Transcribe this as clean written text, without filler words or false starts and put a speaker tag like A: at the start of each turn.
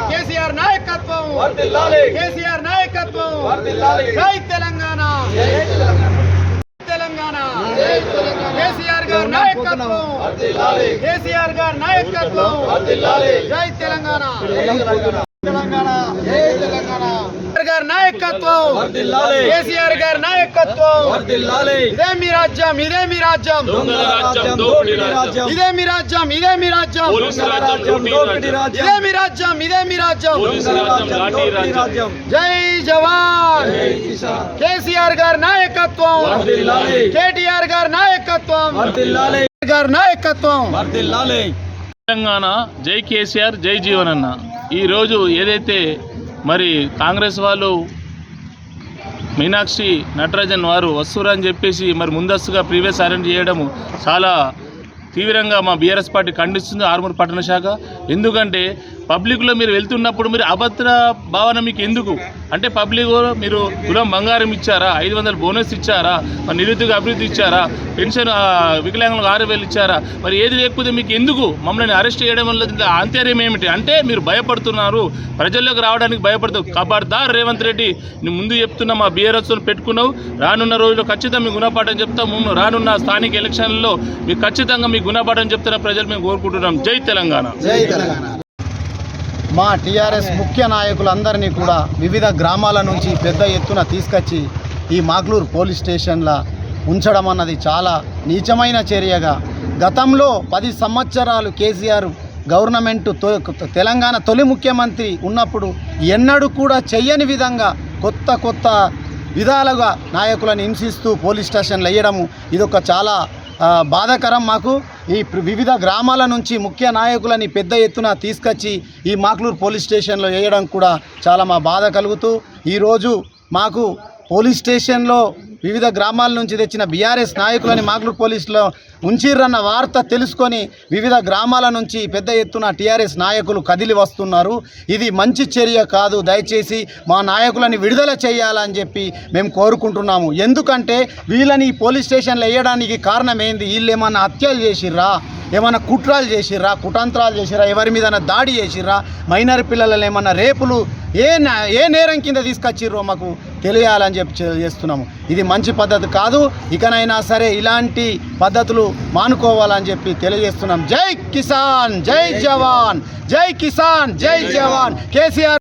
A: కేసీఆర్ నాయకత్వం, కేసీఆర్ నాయకత్వం, జై తెలంగాణ, తెలంగాణ, కేసీఆర్ గారి నాయకత్వం, కేసీఆర్ గారి నాయకత్వం, జై తెలంగాణ, తెలంగాణ, జై తెలంగాణ, గారి నాయకత్వం, కేసీఆర్ గారి నాయకత్వం, ఇదే మీ రాజ్యం, ఇదే మీ రాజ్యం, ఇదే మీ రాజ్యం, ఇదే మీ రాజ్యం, ఇదే మీ రాజ్యం, ఇదే మీ రాజ్యం, జై జవాన్, కేసీఆర్ గారి నాయకత్వం, కేటీఆర్ గారి నాయకత్వం, గారి నాయకత్వం,
B: తెలంగాణ, జై కేసీఆర్, జై జీవన్ అన్న. ఈరోజు ఏదైతే మరి కాంగ్రెస్ వాళ్ళు మీనాక్షి నటరాజన్ వారు వస్తురని చెప్పేసి మరి ముందస్తుగా ప్రీవియస్ అరెంజ్ చేయడము చాలా తీవ్రంగా మా బీఆర్ఎస్ పార్టీ ఖండిస్తుంది, ఆర్మూర్ పట్టణ శాఖ. ఎందుకంటే పబ్లిక్లో మీరు వెళ్తున్నప్పుడు మీరు అభద్ర భావన మీకు ఎందుకు అంటే, పబ్లిక్ మీరు తులం బంగారం ఇచ్చారా, 500 బోనస్ ఇచ్చారా, మరి నిరుద్యోగ అభివృద్ధి ఇచ్చారా, పెన్షన్ వికలాంగులకు 6,000 ఇచ్చారా, మరి ఏది లేకపోతే మీకు ఎందుకు మమ్మల్ని అరెస్ట్ చేయడం వల్ల ఆంతర్యం ఏమిటి అంటే, మీరు భయపడుతున్నారు, ప్రజల్లోకి రావడానికి భయపడుతున్నారు. ఖబర్దార్ రేవంత్ రెడ్డి, నేను ముందు చెప్తున్నా, మా బీఆర్ఎస్తో పెట్టుకున్నావు, రానున్న రోజుల్లో ఖచ్చితంగా మీ గుణపాఠం చెప్తాము, రానున్న స్థానిక ఎలక్షన్లలో మీకు ఖచ్చితంగా మీ గుణపాఠం చెప్తున్న ప్రజలు మేము కోరుకుంటున్నాం. జై తెలంగాణ, జై తెలంగాణ.
C: మా టీఆర్ఎస్ ముఖ్య నాయకులందరినీ కూడా వివిధ గ్రామాల నుంచి పెద్ద ఎత్తున తీసుకొచ్చి ఈ మాగ్లూరు పోలీస్ స్టేషన్లో ఉంచడం అన్నది చాలా నీచమైన చర్యగా, గతంలో 10 సంవత్సరాలు కేసీఆర్ గవర్నమెంట్ తెలంగాణ తొలి ముఖ్యమంత్రి ఉన్నప్పుడు ఎన్నడూ కూడా చెయ్యని విధంగా కొత్త విధాలుగా నాయకులను హింసిస్తూ పోలీస్ స్టేషన్లు వేయడము ఇదొక చాలా బాధాకరం. మాకు ఈ వివిధ గ్రామాల నుంచి ముఖ్య నాయకులని పెద్ద ఎత్తున తీసుకొచ్చి ఈ మాగ్లూరు పోలీస్ స్టేషన్లో వేయడం కూడా చాలా మా బాధ కలుగుతూ, ఈరోజు మాకు పోలీస్ స్టేషన్లో వివిధ గ్రామాల నుంచి తెచ్చిన బీఆర్ఎస్ నాయకులని మాగ్లూరు పోలీసులో ఉంచిర్రన్న వార్త తెలుసుకొని వివిధ గ్రామాల నుంచి పెద్ద ఎత్తున టీఆర్ఎస్ నాయకులు కదిలి వస్తున్నారు. ఇది మంచి చర్య కాదు. దయచేసి మా నాయకులని విడుదల చేయాలని చెప్పి మేము కోరుకుంటున్నాము. ఎందుకంటే వీళ్ళని పోలీస్ స్టేషన్లో వేయడానికి కారణం ఏంది? వీళ్ళు ఏమన్నా హత్యలు చేసిర్రా, ఏమైనా కుట్రాలు చేసిర్రా, కుటాంతరాలు చేసిర్రా, ఎవరి మీద దాడి చేసిర్రా, మైనర్ పిల్లలను ఏమన్నా రేపులు ఏ నేరం కింద తీసుకొచ్చిర్రో మాకు తెలియాలని చెప్పి చేస్తున్నాము. ఇది మంచి పద్ధతి కాదు. ఇకనైనా సరే ఇలాంటి పద్ధతులు మానుకోవాలని చెప్పి తెలియజేస్తున్నాం. జై కిసాన్, జై జవాన్, జై కిసాన్, జై జవాన్. కేసీఆర్